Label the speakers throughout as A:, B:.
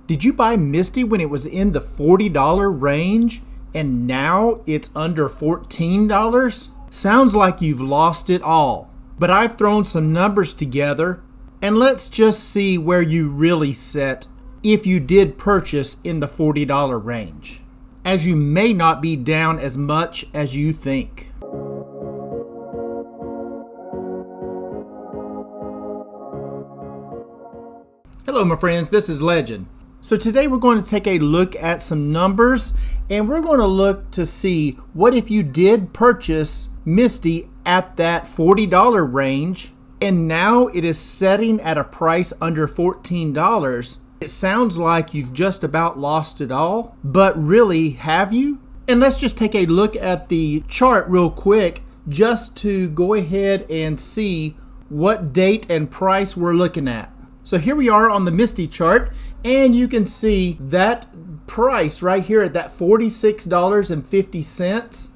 A: Did you buy Misty when it was in the $40 range and now it's under $14? Sounds like you've lost it all. But I've thrown some numbers together and let's just see where you really sit if you did purchase in the $40 range, as you may not be down as much as you think. Hello my friends, this is Legend. So today we're going to take a look at some numbers and we're going to look to see what if you did purchase Misty at that $40 range and now it is setting at a price under $14. It sounds like you've just about lost it all, but really, have you? And let's just take a look at the chart real quick just to go ahead and see what date and price we're looking at. So here we are on the Misty chart, and you can see that price right here at that $46.50.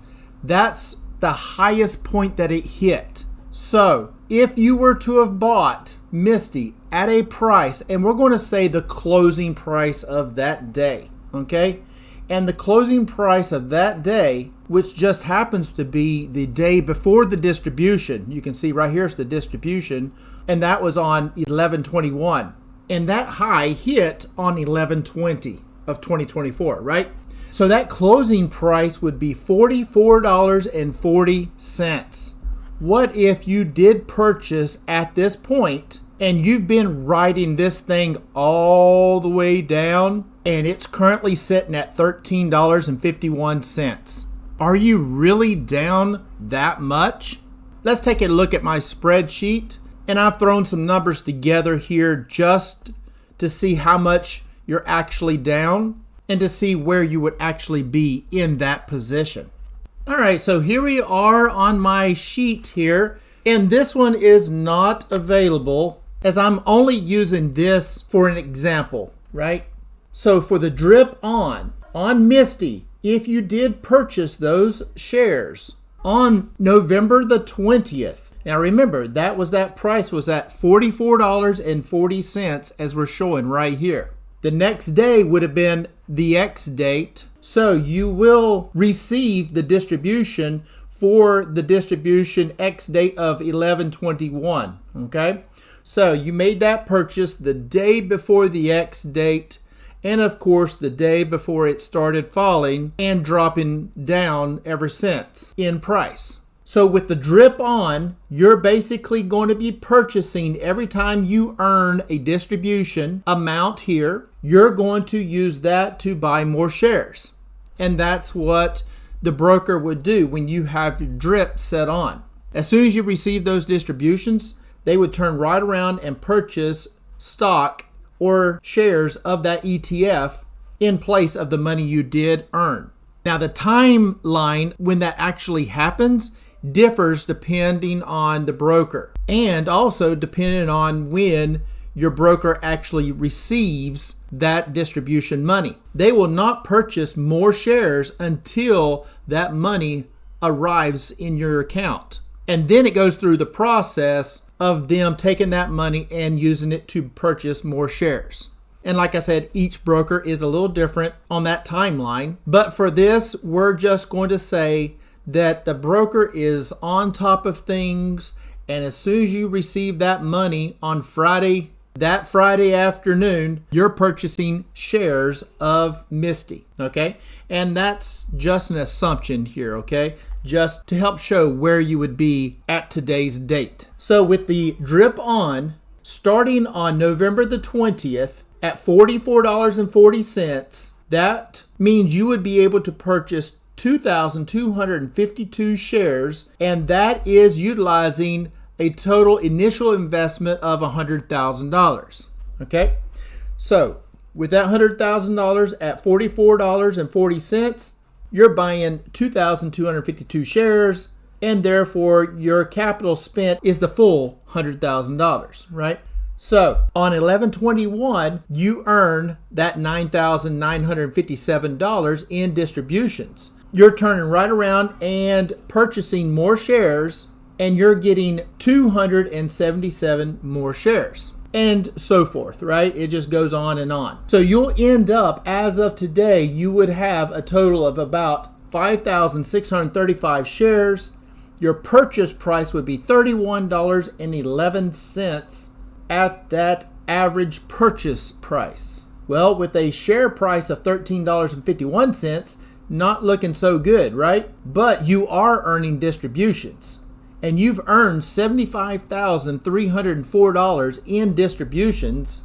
A: That's the highest point that it hit. So if you were to have bought Misty at a price, and we're going to say the closing price of that day, okay? And the closing price of that day, which just happens to be the day before the distribution, you can see right here's the distribution, and that was on 11/21. And that high hit on 11/20 of 2024, right? So that closing price would be $44.40. What if you did purchase at this point and you've been riding this thing all the way down and it's currently sitting at $13.51? Are you really down that much? Let's take a look at my spreadsheet, and I've thrown some numbers together here just to see how much you're actually down and to see where you would actually be in that position. All right, so here we are on my sheet here, and this one is not available as I'm only using this for an example, right? So for the drip on Misty, if you did purchase those shares on November the 20th, now remember that price was at $44.40 as we're showing right here. The next day would have been the X date, so you will receive the distribution for the distribution X date of 11/21, okay? So you made that purchase the day before the X date, and of course the day before it started falling and dropping down ever since in price. So with the drip on, you're basically going to be purchasing every time you earn a distribution amount here, you're going to use that to buy more shares. And that's what the broker would do when you have your drip set on. As soon as you receive those distributions, they would turn right around and purchase stock or shares of that ETF in place of the money you did earn. Now the timeline when that actually happens differs depending on the broker and also depending on when your broker actually receives that distribution money. They will not purchase more shares until that money arrives in your account. And then it goes through the process of them taking that money and using it to purchase more shares. And like I said, each broker is a little different on that timeline. But for this, we're just going to say that the broker is on top of things, and as soon as you receive that money on Friday, that Friday afternoon, you're purchasing shares of Misty, okay? And that's just an assumption here, okay? Just to help show where you would be at today's date. So with the drip on, starting on November the 20th at $44.40, that means you would be able to purchase 2,252 shares, and that is utilizing a total initial investment of $100,000. Okay, so with that $100,000 at $44.40, you're buying 2,252 shares, and therefore your capital spent is the full $100,000, right? So on 11/21, you earn that $9,957 in distributions. You're turning right around and purchasing more shares, and you're getting 277 more shares. and so forth, right? It just goes on and on. So you'll end up, as of today, you would have a total of about 5,635 shares. Your purchase price would be $31.11 at that average purchase price. Well, with a share price of $13.51, not looking so good, right? But you are earning distributions. And you've earned $75,304 in distributions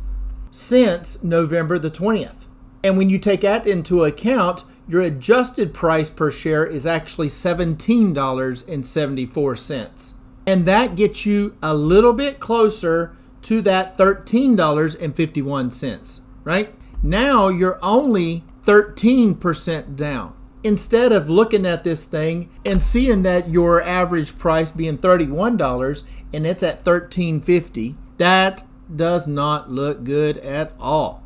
A: since November the 20th. And when you take that into account, your adjusted price per share is actually $17.74. And that gets you a little bit closer to that $13.51, right? Now you're only 13% down. Instead of looking at this thing and seeing that your average price being $31 and it's at $13.50, that does not look good at all.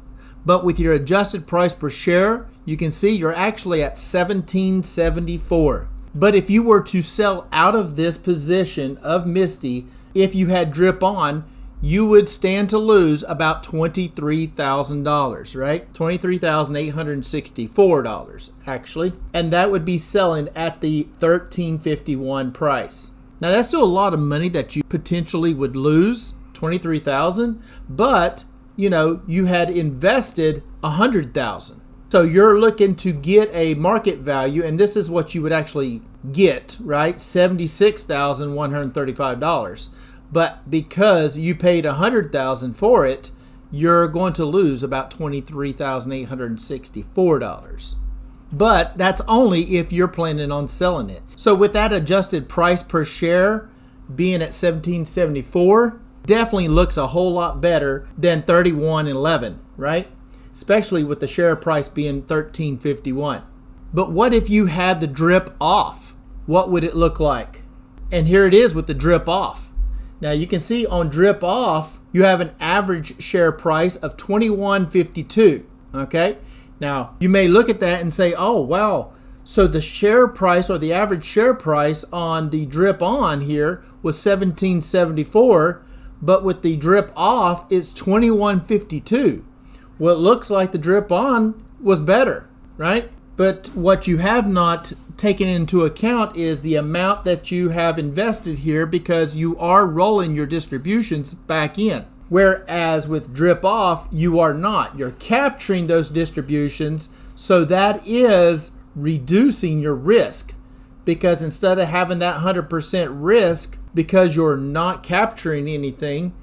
A: But with your adjusted price per share, you can see you're actually at $17.74. But if you were to sell out of this position of MSTY, if you had drip on, you would stand to lose about $23,000, right? $23,864 actually. And that would be selling at the $13.51 price. Now that's still a lot of money that you potentially would lose, $23,000, but you had invested $100,000. So you're looking to get a market value, and this is what you would actually get, right? $76,135. But because you paid $100,000 for it, you're going to lose about $23,864. But that's only if you're planning on selling it. So with that adjusted price per share being at $17.74, definitely looks a whole lot better than $31.11, right? Especially with the share price being $13.51. But what if you had the drip off? What would it look like? And here it is with the drip off. Now you can see on drip off, you have an average share price of $21.52, okay? Now you may look at that and say, oh, wow, so the share price or the average share price on the drip on here was $17.74, but with the drip off, it's $21.52. Well, it looks like the drip on was better, right? But what you have not taken into account is the amount that you have invested here, because you are rolling your distributions back in. Whereas with drip off, you are not. You're capturing those distributions, so that is reducing your risk. Because instead of having that 100% risk because you're not capturing anything,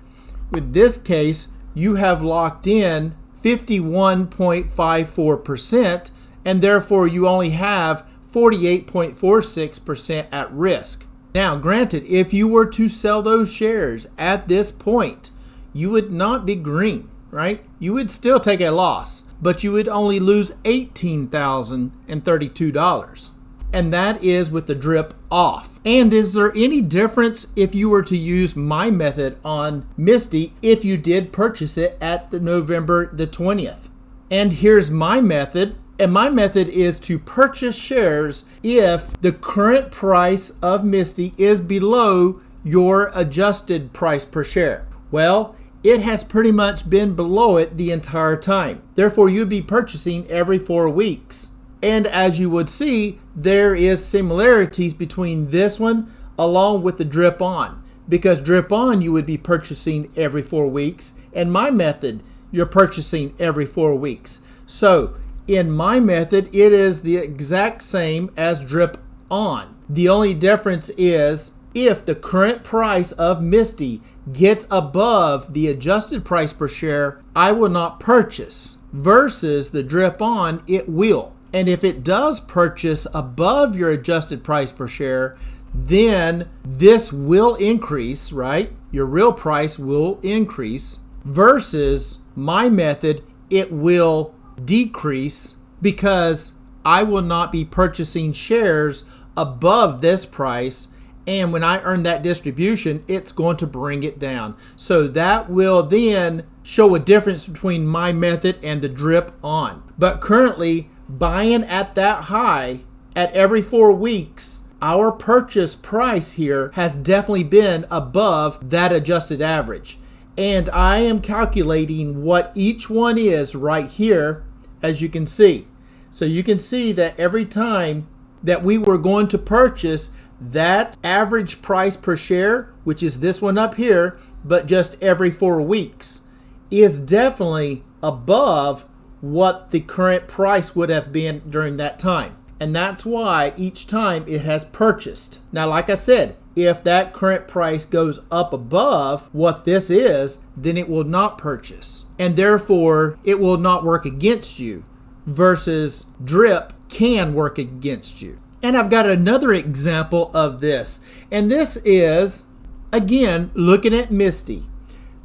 A: with this case, you have locked in 51.54%, and therefore you only have 48.46% at risk. Now, granted, if you were to sell those shares at this point, you would not be green, right? You would still take a loss, but you would only lose $18,032. And that is with the drip off. And is there any difference if you were to use my method on MSTY if you did purchase it at the November the 20th? And here's my method. And my method is to purchase shares if the current price of MSTY is below your adjusted price per share. Well, it has pretty much been below it the entire time. Therefore, you'd be purchasing every 4 weeks. And as you would see, there is similarities between this one along with the drip on. Because drip on, you would be purchasing every 4 weeks. And my method, you're purchasing every 4 weeks. So in my method, it is the exact same as drip on. The only difference is if the current price of MSTY gets above the adjusted price per share, I will not purchase. Versus the drip on, it will. And if it does purchase above your adjusted price per share, then this will increase, right? Your real price will increase. Versus my method, it will decrease because I will not be purchasing shares above this price, and when I earn that distribution, it's going to bring it down. So that will then show a difference between my method and the drip on. But currently, buying at that high at every 4 weeks, our purchase price here has definitely been above that adjusted average. And I am calculating what each one is right here, as you can see. So you can see that every time that we were going to purchase, that average price per share, which is this one up here, but just every 4 weeks, is definitely above what the current price would have been during that time. And that's why each time it has purchased. Now, like I said, if that current price goes up above what this is, then it will not purchase. And therefore, it will not work against you, versus drip can work against you. And I've got another example of this. And this is, again, looking at MSTY.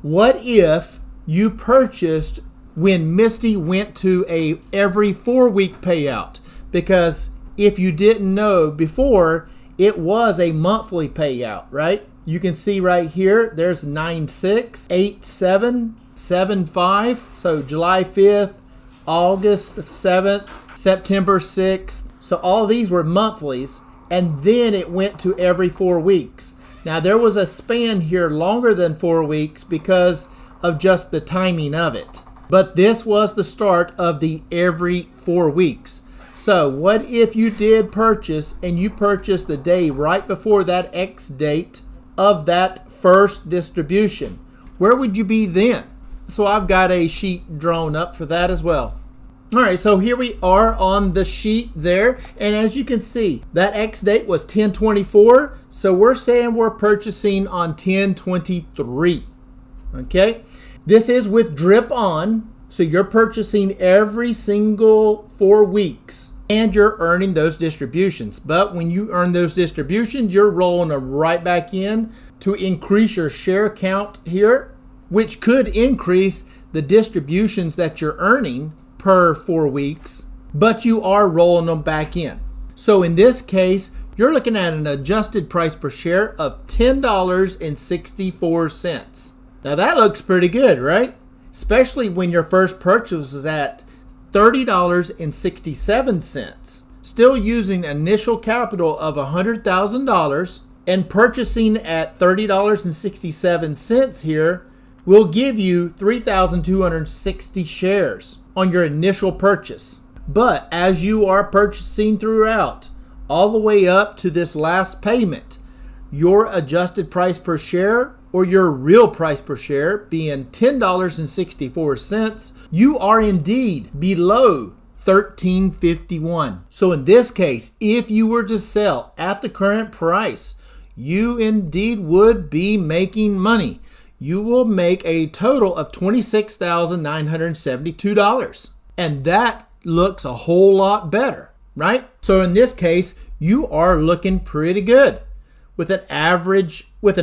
A: What if you purchased when MSTY went to a every 4-week payout? Because if you didn't know before, it was a monthly payout, right? You can see right here, there's 9/6, 8/7, 7/5. So July 5th, August 7th, September 6th. So all these were monthlies, and then it went to every 4 weeks. Now there was a span here longer than 4 weeks because of just the timing of it. But this was the start of the every 4 weeks. So what if you did purchase and you purchased the day right before that X date of that first distribution? Where would you be then? So I've got a sheet drawn up for that as well. All right, so here we are on the sheet there. And as you can see, that X date was 10/24. So we're saying we're purchasing on 10/23. Okay, this is with drip on. So you're purchasing every single 4 weeks and you're earning those distributions. But when you earn those distributions, you're rolling them right back in to increase your share count here, which could increase the distributions that you're earning per 4 weeks, but you are rolling them back in. So in this case, you're looking at an adjusted price per share of $10.64. Now that looks pretty good, right? Especially when your first purchase was at $30.67. Still using initial capital of $100,000 and purchasing at $30.67 here will give you 3,260 shares on your initial purchase. But as you are purchasing throughout, all the way up to this last payment, your adjusted price per share or your real price per share being $10.64, you are indeed below $13.51. So in this case, if you were to sell at the current price, you indeed would be making money. You will make a total of $26,972. And that looks a whole lot better, right? So in this case, you are looking pretty good. With an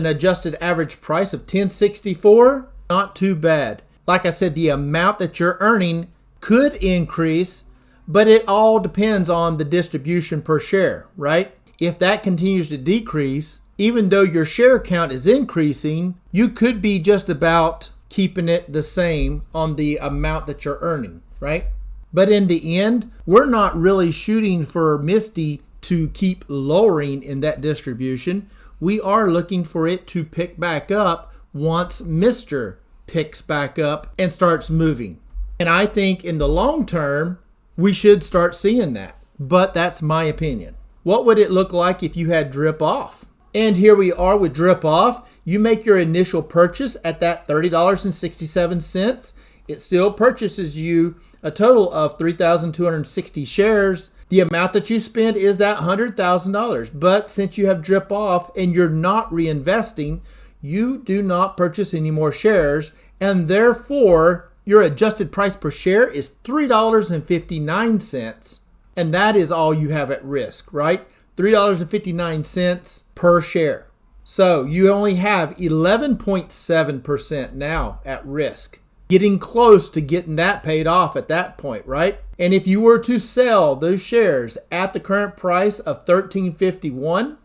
A: adjusted average price of $10.64, not too bad. Like I said, the amount that you're earning could increase, but it all depends on the distribution per share, right? If that continues to decrease, even though your share count is increasing, you could be just about keeping it the same on the amount that you're earning, right? But in the end, we're not really shooting for MSTY to keep lowering in that distribution. We are looking for it to pick back up once Mr. picks back up and starts moving. And I think in the long term, we should start seeing that. But that's my opinion. What would it look like if you had drip off? And here we are with drip off. You make your initial purchase at that $30.67. It still purchases you a total of 3,260 shares. The amount that you spend is that $100,000. But since you have drip off and you're not reinvesting, you do not purchase any more shares. And therefore, your adjusted price per share is $3.59. And that is all you have at risk, right? $3.59 per share. So you only have 11.7% now at risk. Getting close to getting that paid off at that point, right? And if you were to sell those shares at the current price of $13.51,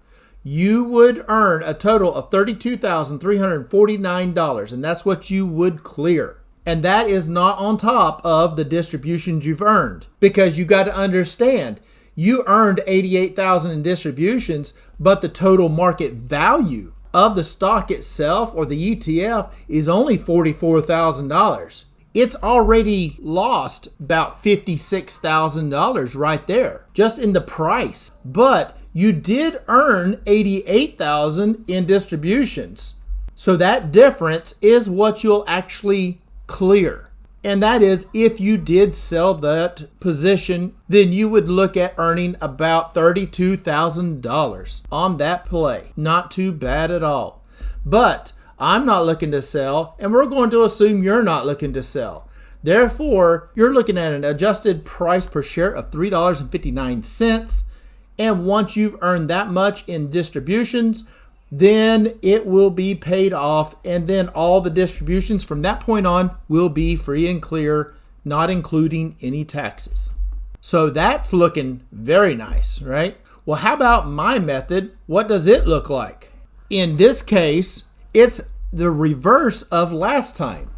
A: you would earn a total of $32,349, and that's what you would clear. And that is not on top of the distributions you've earned, because you got to understand, you earned $88,000 in distributions, but the total market value of the stock itself or the ETF is only $44,000. It's already lost about $56,000 right there, just in the price. But you did earn $88,000 in distributions. So that difference is what you'll actually clear. And that is, if you did sell that position, then you would look at earning about $32,000 on that play. Not too bad at all. But I'm not looking to sell, and we're going to assume you're not looking to sell. Therefore, you're looking at an adjusted price per share of $3.59. And once you've earned that much in distributions, then it will be paid off, and then all the distributions from that point on will be free and clear, not including any taxes. So that's looking very nice, right? Well, how about my method? What does it look like? In this case, it's the reverse of last time.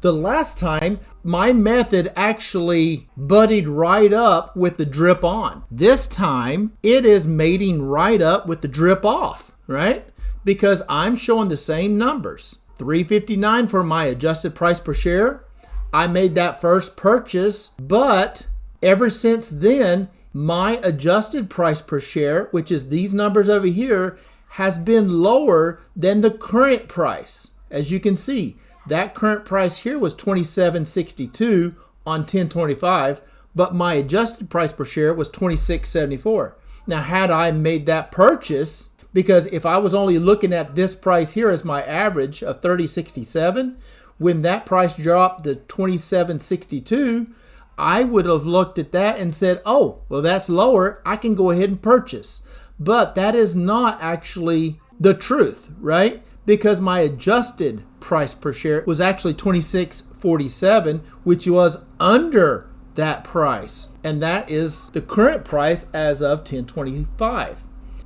A: The last time, my method actually buddied right up with the drip on. This time, it is mating right up with the drip off, right? Because I'm showing the same numbers. $3.59 for my adjusted price per share. I made that first purchase, but ever since then, my adjusted price per share, which is these numbers over here, has been lower than the current price. As you can see, that current price here was $27.62 on 10/25, but my adjusted price per share was $26.74. Now, had I made that purchase, because if I was only looking at this price here as my average of $30.67, when that price dropped to $27.62, I would have looked at that and said, oh, well, that's lower. I can go ahead and purchase. But that is not actually the truth, right? Because my adjusted price per share was actually $26.47, which was under that price. And that is the current price as of 10/25.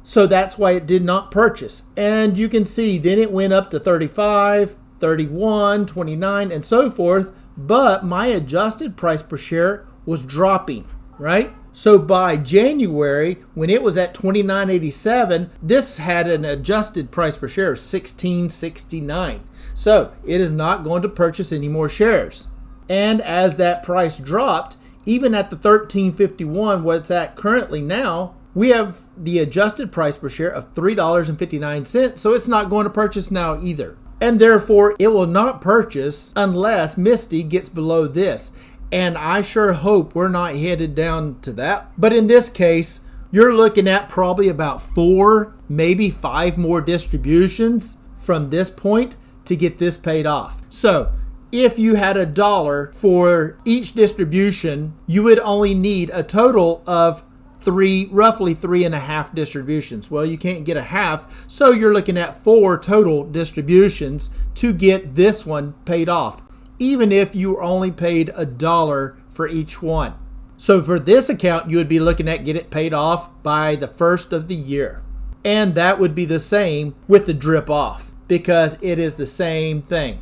A: So that's why it did not purchase. And you can see then it went up to 35, 31, 29, and so forth. But my adjusted price per share was dropping, right? So by January, when it was at $29.87, this had an adjusted price per share of $16.69. So it is not going to purchase any more shares. And as that price dropped, even at the $13.51, what it's at currently now, we have the adjusted price per share of $3.59, so it's not going to purchase now either. And therefore, it will not purchase unless MSTY gets below this. And I sure hope we're not headed down to that. But in this case, you're looking at probably about 4, maybe 5 more distributions from this point to get this paid off. So if you had $1 for each distribution, you would only need a total of roughly 3.5 distributions. Well, you can't get a half, so you're looking at 4 total distributions to get this one paid off, even if you only paid $1 for each one. So for this account, you would be looking at get it paid off by the 1st of the year. And that would be the same with the drip off, because it is the same thing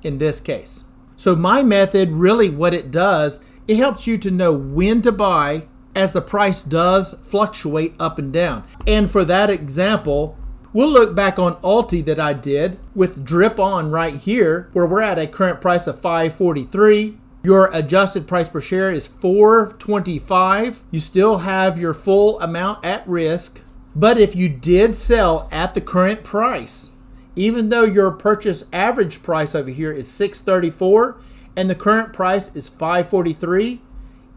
A: in this case. So my method, really what it does, it helps you to know when to buy as the price does fluctuate up and down. And for that example, we'll look back on ULTY that I did with drip on right here, where we're at a current price of $5.43. Your adjusted price per share is $4.25. You still have your full amount at risk. But if you did sell at the current price, even though your purchase average price over here is $6.34 and the current price is $5.43,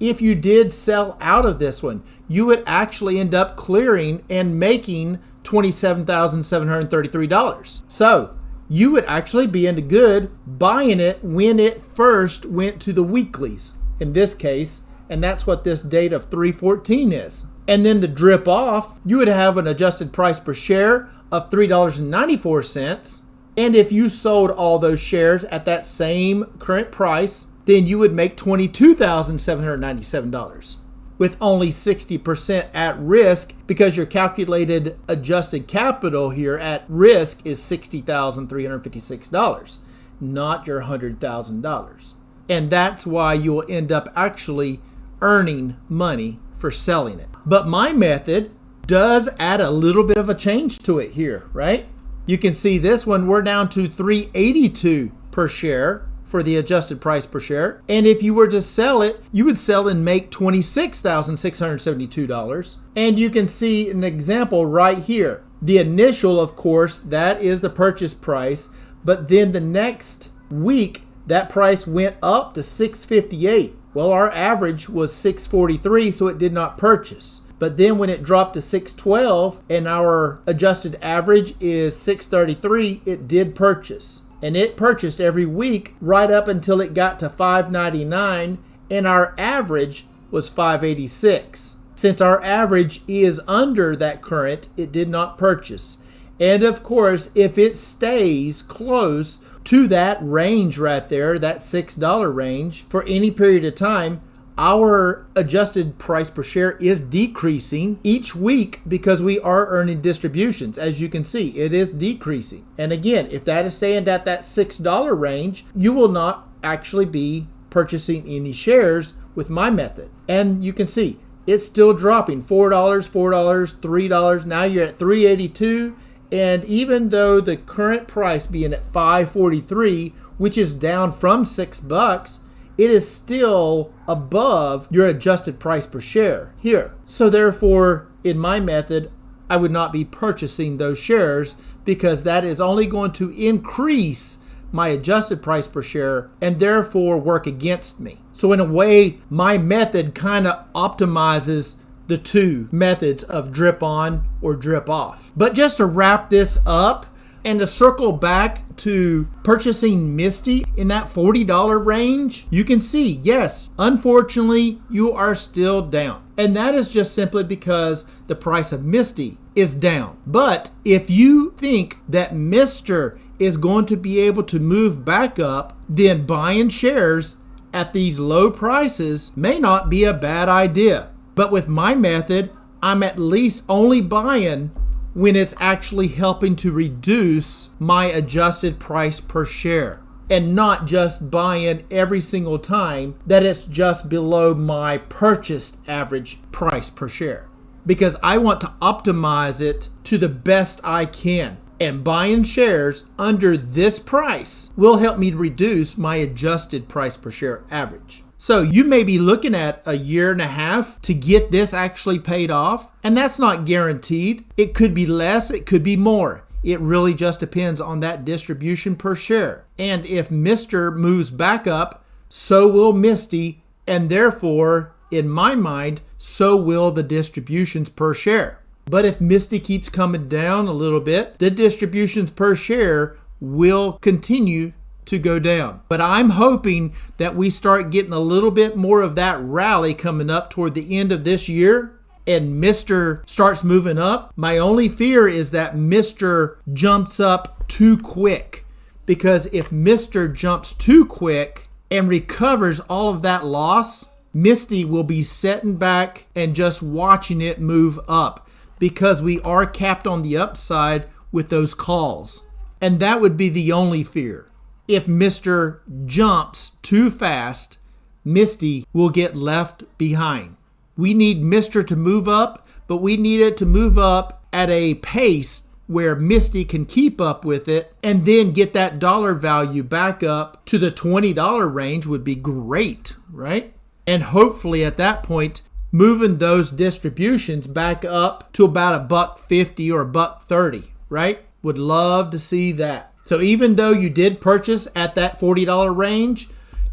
A: if you did sell out of this one, you would actually end up clearing and making $27,733. So you would actually be into good buying it when it first went to the weeklies in this case, and that's what this date of 3/14 is. And then the drip off, you would have an adjusted price per share of $3.94. And if you sold all those shares at that same current price, then you would make $22,797 with only 60% at risk, because your calculated adjusted capital here at risk is $60,356, not your $100,000. And that's why you'll end up actually earning money for selling it. But my method does add a little bit of a change to it here, right? You can see this one, we're down to $3.82 per share for the adjusted price per share. And if you were to sell it, you would sell and make $26,672. And you can see an example right here. The initial, of course, that is the purchase price, but then the next week, that price went up to $658. Well, our average was $643, so it did not purchase. But then when it dropped to $612 and our adjusted average is $633, it did purchase. And it purchased every week right up until it got to $599, and our average was $586. Since our average is under that current, it did not purchase. And of course, if it stays close to that range right there, that $6 range, for any period of time, our adjusted price per share is decreasing each week because we are earning distributions. As you can see, it is decreasing. And again, if that is staying at that $6 range, you will not actually be purchasing any shares with my method. And you can see it's still dropping. $4, $4, $3. Now you're at $3.82. And even though the current price being at $5.43, which is down from $6, it is still above your adjusted price per share here. So therefore, in my method, I would not be purchasing those shares because that is only going to increase my adjusted price per share and therefore work against me. So in a way, my method kind of optimizes the two methods of drip on or drip off. But just to wrap this up and to circle back to purchasing MSTY in that $40 range, you can see, yes, unfortunately, you are still down. And that is just simply because the price of MSTY is down. But if you think that Mr. is going to be able to move back up, then buying shares at these low prices may not be a bad idea. But with my method, I'm at least only buying when it's actually helping to reduce my adjusted price per share, and not just buying every single time that it's just below my purchased average price per share, because I want to optimize it to the best I can. And buying shares under this price will help me reduce my adjusted price per share average. So you may be looking at a year and a half to get this actually paid off, and that's not guaranteed. It could be less, it could be more. It really just depends on that distribution per share. And if Mr. moves back up, so will MSTY, and therefore, in my mind, so will the distributions per share. But if MSTY keeps coming down a little bit, the distributions per share will continue to go down. But I'm hoping that we start getting a little bit more of that rally coming up toward the end of this year and Mr. starts moving up. My only fear is that Mr. jumps up too quick, because if Mr. jumps too quick and recovers all of that loss, MSTY will be sitting back and just watching it move up, because we are capped on the upside with those calls. And that would be the only fear. If Mr. jumps too fast, MSTY will get left behind. We need Mr. to move up, but we need it to move up at a pace where MSTY can keep up with it, and then get that dollar value back up to the $20 range would be great, right? And hopefully at that point, moving those distributions back up to about $1.50 or $1.30, right? Would love to see that. So even though you did purchase at that $40 range,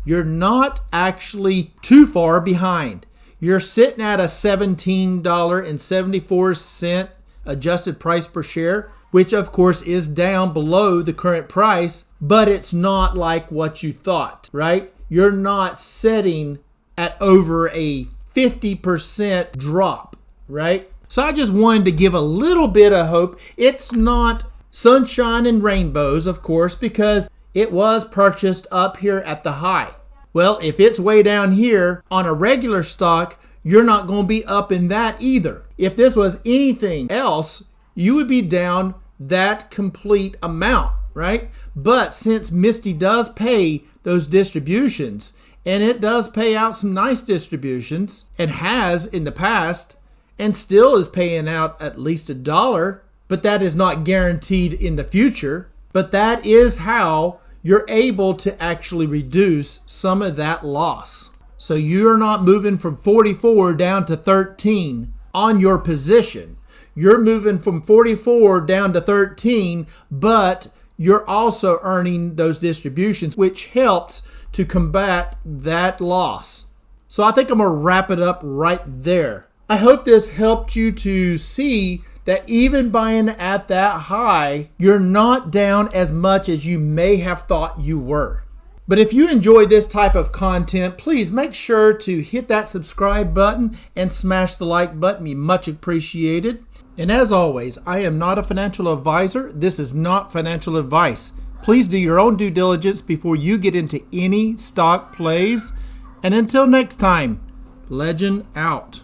A: you're not actually too far behind. You're sitting at a $17.74 adjusted price per share, which of course is down below the current price, but it's not like what you thought, right? You're not sitting at over a 50% drop, right? So I just wanted to give a little bit of hope. It's not sunshine and rainbows, of course, because it was purchased up here at the high. Well, if it's way down here on a regular stock, you're not going to be up in that either. If this was anything else, you would be down that complete amount, right? But since MSTY does pay those distributions, and it does pay out some nice distributions, and has in the past, and still is paying out at least $1, but that is not guaranteed in the future. But that is how you're able to actually reduce some of that loss. So you're not moving from 44 down to 13 on your position. You're moving from 44 down to 13, but you're also earning those distributions, which helps to combat that loss. So I think I'm going to wrap it up right there. I hope this helped you to see that even buying at that high, you're not down as much as you may have thought you were. But if you enjoy this type of content, please make sure to hit that subscribe button and smash the like button. Be much appreciated. And as always, I am not a financial advisor. This is not financial advice. Please do your own due diligence before you get into any stock plays. And until next time, Legend out.